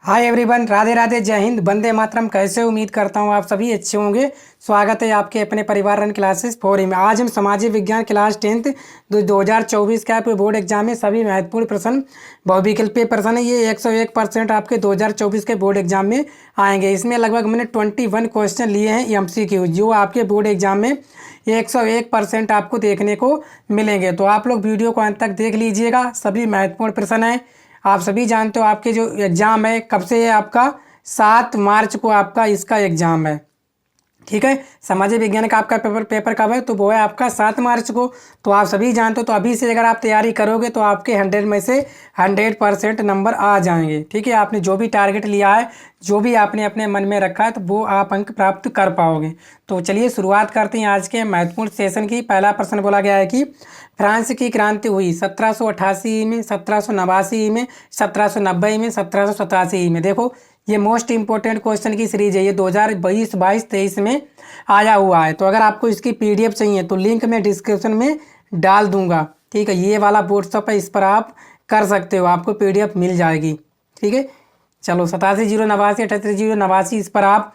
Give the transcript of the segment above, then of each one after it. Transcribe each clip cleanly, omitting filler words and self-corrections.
Hi everyone, Radhe Radhe, जय हिंद, वंदे मातरम। कैसे उम्मीद करता हूँ आप सभी अच्छे होंगे। स्वागत है आपके अपने परिवार रन क्लासेस 4 में। आज हम सामाजिक विज्ञान क्लास 10th 2024 का बोर्ड एग्जाम में सभी महत्वपूर्ण प्रश्न बहुविकल्पीय प्रश्न है। ये 101% आपके 2024 के बोर्ड एग्जाम में आएंगे। इसमें लगभग मैंने 21 क्वेश्चन लिए हैं MCQ, जो आपके बोर्ड एग्जाम में 101% आपको देखने को मिलेंगे। तो आप लोग वीडियो को अंत तक देख लीजिएगा। सभी महत्वपूर्ण प्रश्न हैं। आप सभी जानते हो आपके जो एग्ज़ाम है कब से है, आपका 7 मार्च को आपका इसका एग्ज़ाम है। ठीक है, सामाजिक विज्ञान का आपका पेपर कब है, तो वो है आपका 7 मार्च को। तो आप सभी जानते हो, तो अभी से अगर आप तैयारी करोगे तो आपके 100 में से 100% नंबर आ जाएंगे। ठीक है, आपने जो भी टारगेट लिया है, जो भी आपने अपने मन में रखा है, तो वो आप अंक प्राप्त कर पाओगे। तो चलिए शुरुआत करते हैं आज के महत्वपूर्ण सेशन की। पहला प्रश्न बोला गया है कि फ्रांस की क्रांति हुई 1788 में, 1789 में, 1790 में, 1787 में। देखो, ये मोस्ट इंपॉर्टेंट क्वेश्चन की सीरीज है। ये 2020, 22, 23 में आया हुआ है। तो अगर आपको इसकी PDF चाहिए तो लिंक मैं डिस्क्रिप्शन में डाल दूंगा। ठीक है, ये वाला व्हाट्सअप है, इस पर आप कर सकते हो, आपको PDF मिल जाएगी। ठीक है, चलो 8709 8809, इस पर आप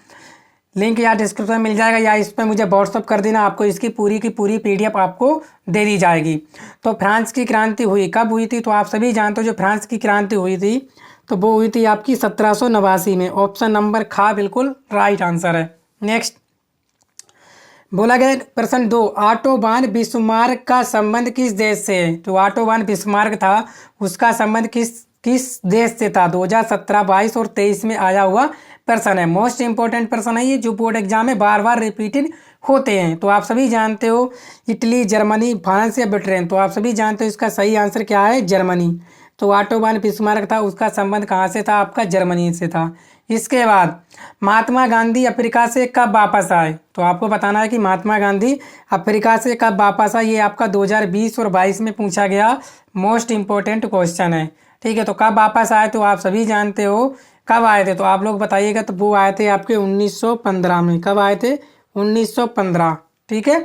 लिंक या डिस्क्रिप्शन मिल जाएगा, या इस पर मुझे व्हाट्सअप कर देना, आपको इसकी पूरी की पूरी PDF आपको दे दी जाएगी। तो फ्रांस की क्रांति हुई कब हुई थी, तो आप सभी जानते हो जो फ्रांस की क्रांति हुई थी तो वो हुई थी आपकी 1789 में। ऑप्शन नंबर खा बिल्कुल राइट आंसर है। नेक्स्ट बोला गया प्रश्न 2, ऑटो वान बिस्मार्क का संबंध किस देश से है। तो ऑटो वान बिस्मार्क था, उसका संबंध किस देश से था। 2017, 22 और 23 में आया हुआ प्रश्न है। मोस्ट इंपॉर्टेंट प्रश्न है ये, जो बोर्ड एग्जाम में बार बार रिपीटेड होते हैं। तो आप सभी जानते हो इटली, जर्मनी, फ्रांस या ब्रिटेन। तो आप सभी जानते हो इसका सही आंसर क्या है, जर्मनी। तो ऑटो वान बिस्मार्क था, उसका संबंध कहाँ से था, आपका जर्मनी से था। इसके बाद महात्मा गांधी अफ्रीका से कब वापस आए। तो आपको बताना है कि महात्मा गांधी अफ्रीका से कब वापस आए। ये आपका 2020 और 22 में पूछा गया मोस्ट इंपॉर्टेंट क्वेश्चन है। ठीक है, तो कब वापस आए, तो आप सभी जानते हो कब आए थे, तो आप लोग बताइएगा। तो वो आए थे आपके 1915 में। कब आए थे, 1915। ठीक है,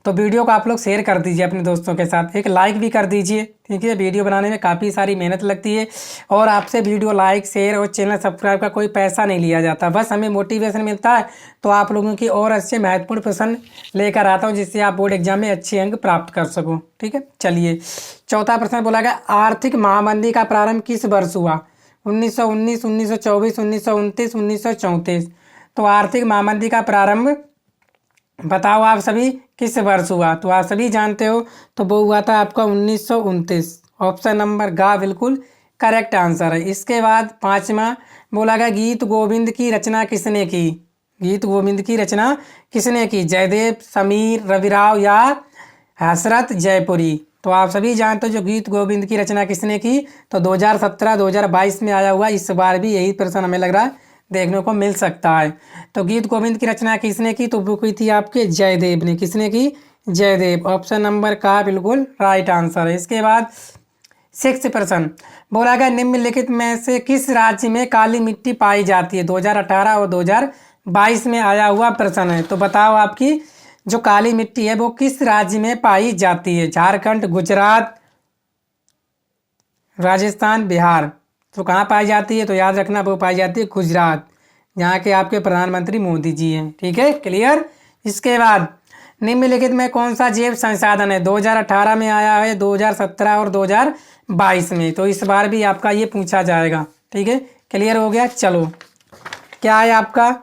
तो वीडियो को आप लोग शेयर कर दीजिए अपने दोस्तों के साथ, एक लाइक भी कर दीजिए। ठीक है, वीडियो बनाने में काफ़ी सारी मेहनत लगती है, और आपसे वीडियो लाइक, शेयर और चैनल सब्सक्राइब का कोई पैसा नहीं लिया जाता, बस हमें मोटिवेशन मिलता है। तो आप लोगों की और अच्छे महत्वपूर्ण प्रश्न लेकर आता हूँ, जिससे आप बोर्ड एग्जाम में अच्छे अंक प्राप्त कर सको। ठीक है, चलिए चौथा प्रश्न बोला गया, आर्थिक महामंदी का प्रारंभ किस वर्ष हुआ। 1919, 1924, 1929, 1934। तो आर्थिक महामंदी का प्रारंभ बताओ आप सभी किस वर्ष हुआ। तो आप सभी जानते हो, तो वो हुआ था आपका 1929। ऑप्शन नंबर गा बिल्कुल करेक्ट आंसर है। इसके बाद पांचवा बोला गया, गीत गोविंद की रचना किसने की। गीत गोविंद की रचना किसने की, जयदेव, समीर, रविराव या हसरत जयपुरी। तो आप सभी जानते हो जो गीत गोविंद की रचना किसने की, तो 2017, 2022 में आया हुआ। इस बार भी यही प्रश्न हमें लग रहा है देखने को मिल सकता है। तो गीत गोविंद की रचना किसने की, तो वो की थी आपके जयदेव ने। किसने की, जयदेव। ऑप्शन नंबर का बिल्कुल राइट आंसर है। इसके बाद 6th प्रश्न बोला गया, निम्नलिखित में से किस राज्य में काली मिट्टी पाई जाती है। 2018 और 2022 में आया हुआ प्रश्न है। तो बताओ आपकी जो काली मिट्टी है वो किस राज्य में पाई जाती है। झारखंड, गुजरात, राजस्थान, बिहार। तो कहाँ पाई जाती है, तो याद रखना वो पाई जाती है गुजरात, जहाँ के आपके प्रधानमंत्री मोदी जी हैं। ठीक है, क्लियर। इसके बाद निम्नलिखित में कौन सा जैव संसाधन है। 2018 में आया है, 2017 और 2022 में। तो इस बार भी आपका ये पूछा जाएगा। ठीक है, क्लियर हो गया। चलो क्या है आपका,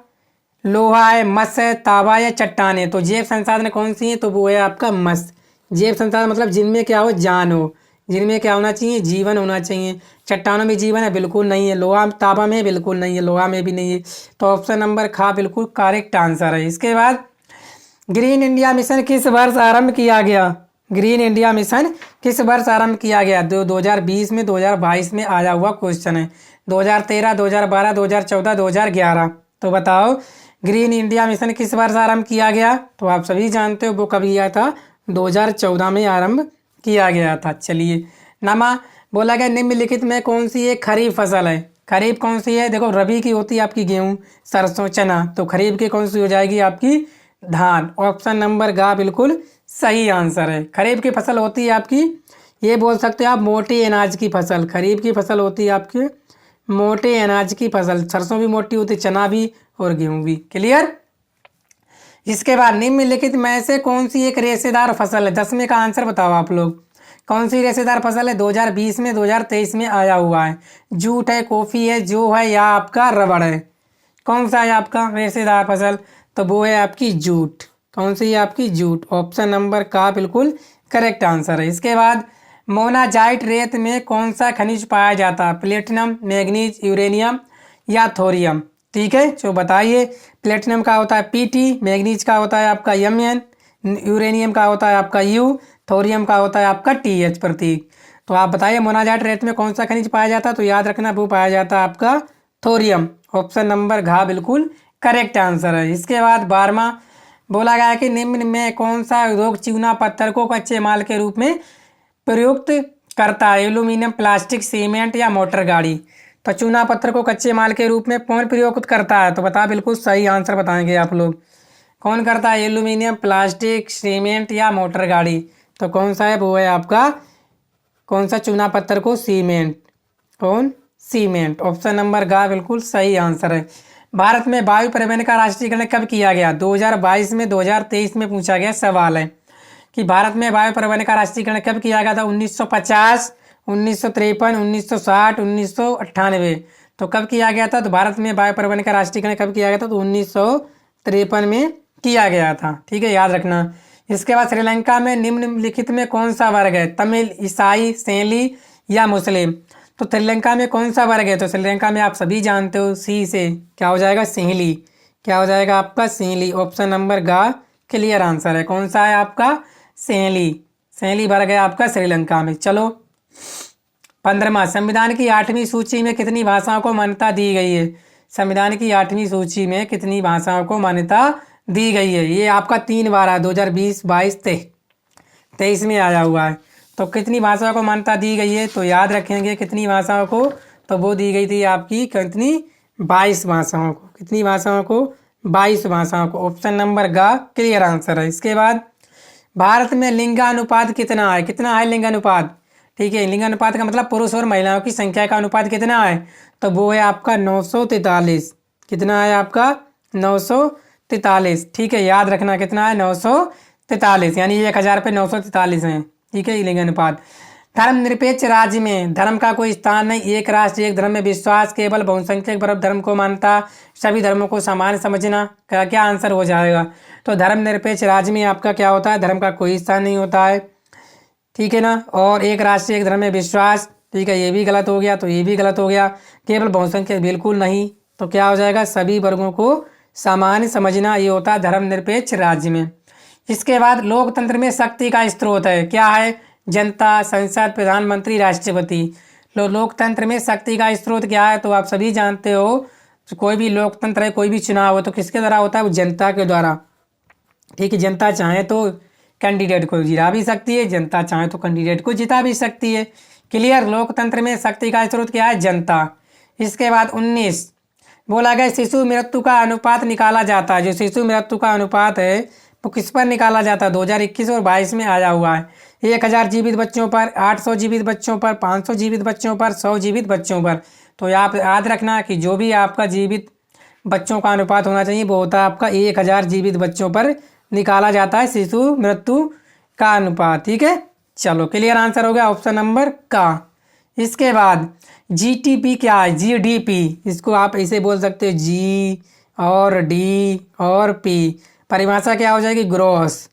लोहा है, मस है, तांबा या चट्टान है। तो जैव संसाधन कौन सी है, तो वो है आपका मस। जैव संसाधन मतलब जिनमें क्या हो, जान हो, जिनमें क्या होना चाहिए, जीवन होना चाहिए। चट्टानों में जीवन है, बिल्कुल नहीं है। लोहा, तांबा में बिल्कुल नहीं है, लोहा में भी नहीं है। तो ऑप्शन नंबर खा बिल्कुल करेक्ट आंसर है। इसके बाद ग्रीन इंडिया मिशन किस वर्ष आरंभ किया गया। ग्रीन इंडिया मिशन किस वर्ष आरंभ किया गया। 2020 में, 2022 में आया हुआ क्वेश्चन है। 2013, 2012, 2014, 2011। तो बताओ ग्रीन इंडिया मिशन किस वर्ष आरंभ किया गया। तो आप सभी जानते हो वो कब किया था, 2014 में आरंभ किया गया था। चलिए नमा बोला गया, निम्नलिखित में कौन सी एक खरीफ फसल है। खरीफ कौन सी है, देखो रबी की होती है आपकी गेहूं, सरसों, चना। तो खरीफ की कौन सी हो जाएगी आपकी, धान। ऑप्शन नंबर गा बिल्कुल सही आंसर है। खरीफ की फसल होती है आपकी, ये बोल सकते हो आप मोटे अनाज की फसल। खरीफ की फसल होती है आपकी मोटे अनाज की फसल, सरसों भी मोटी होती, चना भी और गेहूं भी। क्लियर। इसके बाद निम्नलिखित में से कौन सी एक रेशेदार फसल है? 10वें का आंसर बताओ आप लोग। कौन सी रेशेदार फसल है? 2020 में 2023 में आया हुआ है। जूट है, कॉफी है, जो है या आपका रबड़ है? कौन सा है आपका रेशेदार फसल? तो वो है आपकी जूट। कौन सी है आपकी? जूट। ऑप्शन नंबर का बिल्कुल करेक्ट आंसर है। इसके बाद मोनाजाइट रेत में कौन सा खनिज पाया जाता है? प्लेटिनम, मैग्नीज, यूरेनियम या थोरियम? ठीक है, जो बताइए। प्लेटिनम का होता है Pt, मैग्नीज का होता है आपका Mn, यूरेनियम का होता है आपका U, थोरियम का होता है आपका Th प्रतीक। तो आप बताइए मोनाजाइट रेत में कौन सा खनिज पाया जाता है? तो याद रखना वो पाया जाता है आपका थोरियम। ऑप्शन नंबर घ बिल्कुल करेक्ट आंसर है। इसके बाद 12वां बोला गया है कि निम्न में कौन सा उद्योग चूना पत्थर को कच्चे माल के रूप में प्रयुक्त करता है? एल्यूमिनियम, प्लास्टिक, सीमेंट या मोटर गाड़ी? तो चूना पत्थर को कच्चे माल के रूप में कौन प्रयोग करता है? तो बता, बिल्कुल सही आंसर बताएंगे आप लोग। कौन करता है? एल्यूमिनियम, प्लास्टिक, सीमेंट या मोटर गाड़ी? तो कौन सा है? वो है आपका कौन सा चूना पत्थर को? सीमेंट। कौन? सीमेंट। ऑप्शन नंबर गा बिल्कुल सही आंसर है। भारत में वायु परिवहन का राष्ट्रीयकरण कब किया गया? 2022 में, 2023 में पूछा गया सवाल है कि भारत में वायु परिवहन का राष्ट्रीयकरण कब किया गया था? 1950, 1953, 1960, 1998? तो कब किया गया था? तो भारत में वायु परिवहन का राष्ट्रीयकरण कब किया गया था? तो 1953 में किया गया था। ठीक है, याद रखना। इसके बाद श्रीलंका में निम्नलिखित में कौन सा वर्ग है? तमिल, ईसाई, सैली या मुस्लिम? तो श्रीलंका में कौन सा वर्ग है? तो श्रीलंका में आप सभी जानते हो सी से क्या हो जाएगा? सिंहली। क्या हो जाएगा आपका? सिंहली। ऑप्शन नंबर गा क्लियर आंसर है। कौन सा है आपका? सैली। सैली वर्ग है आपका श्रीलंका में। चलो 15वां, संविधान की 8वीं सूची में कितनी भाषाओं को मान्यता दी गई है? संविधान की 8वीं सूची में कितनी भाषाओं को मान्यता दी गई है? ये आपका 3 बार है, 2020, 22, 23 में आया हुआ है। तो कितनी भाषाओं को मान्यता दी गई है? तो याद रखेंगे कितनी भाषाओं को? तो वो दी गई थी आपकी कितनी? 22 भाषाओं को। कितनी भाषाओं को? 22 भाषाओं को। ऑप्शन नंबर गा क्लियर आंसर है। इसके बाद भारत में लिंगानुपात कितना है? कितना है लिंगानुपात? ठीक है, लिंगानुपात का मतलब पुरुष और महिलाओं की संख्या का अनुपात कितना है? तो वो है आपका 943। कितना है आपका? 943। ठीक है, याद रखना कितना है? 943, यानी 1000 पे 943 है। ठीक है, लिंगानुपात। धर्मनिरपेक्ष राज्य में धर्म का कोई स्थान नहीं, एक राष्ट्र एक धर्म में विश्वास, केवल बहुसंख्यक वर्ग धर्म को मानता, सभी धर्मों को समान समझना। क्या आंसर हो जाएगा? तो धर्मनिरपेक्ष राज्य में आपका क्या होता है? धर्म का कोई स्थान नहीं होता है। ठीक है ना। और एक राष्ट्र एक धर्म में विश्वास, ठीक है, ये भी गलत हो गया। तो ये भी गलत हो गया। केवल बहुसंख्यक बिल्कुल नहीं। तो क्या हो जाएगा? सभी वर्गों को समान समझना, ये होता है धर्मनिरपेक्ष राज्य में। इसके बाद लोकतंत्र में शक्ति का स्रोत है, क्या है? जनता, संसद, प्रधानमंत्री, राष्ट्रपति। लोकतंत्र में शक्ति का स्रोत क्या है? तो आप सभी जानते हो, कोई भी लोकतंत्र है, कोई भी चुनाव हो तो किसके द्वारा होता है? वो जनता के द्वारा। ठीक है, जनता चाहे तो कैंडिडेट को जिता भी सकती है, जनता चाहे तो कैंडिडेट को जिता भी सकती है। क्लियर। लोकतंत्र में शक्ति का स्रोत क्या है? जनता। इसके बाद 19 बोला गया शिशु मृत्यु का अनुपात निकाला जाता है। जो शिशु मृत्यु का अनुपात है वो किस पर निकाला जाता है? 2021 और 22 में आया हुआ है। 1000 जीवित बच्चों पर, 800 जीवित बच्चों पर, 500 जीवित बच्चों पर, 100 जीवित बच्चों पर। तो आप याद रखना कि जो भी आपका जीवित बच्चों का अनुपात होना चाहिए वो होता है आपका 1000 जीवित बच्चों पर निकाला जाता है शिशु मृत्यु का अनुपात। ठीक है, चलो क्लियर आंसर हो गया ऑप्शन नंबर का। इसके बाद जीटीपी क्या है? जीडीपी, इसको आप ऐसे बोल सकते हो जी और डी और पी। परिभाषा क्या हो जाएगी? ग्रोस।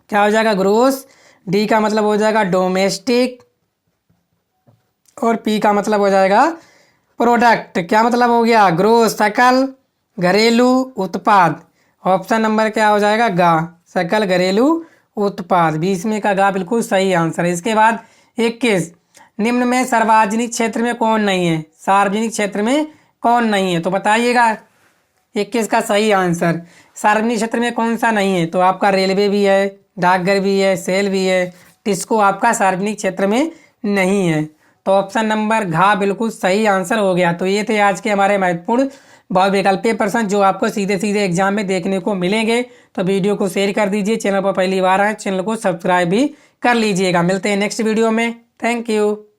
क्या हो जाएगा? ग्रोस। डी का मतलब हो जाएगा डोमेस्टिक और पी का मतलब हो जाएगा प्रोडक्ट। क्या मतलब हो गया? ग्रोस, सकल घरेलू उत्पाद। ऑप्शन नंबर क्या हो जाएगा? गा, सकल घरेलू उत्पाद। 20 में का गा बिल्कुल सही आंसर है। इसके बाद 21 निम्न में सार्वजनिक क्षेत्र में कौन नहीं है? सार्वजनिक क्षेत्र में कौन नहीं है? तो बताइएगा 21 का सही आंसर। सार्वजनिक क्षेत्र में कौन सा नहीं है? तो आपका रेलवे भी है, डाकघर भी है, सेल भी है, टिस्को आपका सार्वजनिक क्षेत्र में नहीं है। तो ऑप्शन नंबर घा बिल्कुल सही आंसर हो गया। तो ये थे आज के हमारे महत्वपूर्ण बहुविकल्पीय प्रश्न जो आपको सीधे सीधे एग्जाम में देखने को मिलेंगे। तो वीडियो को शेयर कर दीजिए, चैनल पर पहली बार आए चैनल को सब्सक्राइब भी कर लीजिएगा। मिलते हैं नेक्स्ट वीडियो में। Thank you.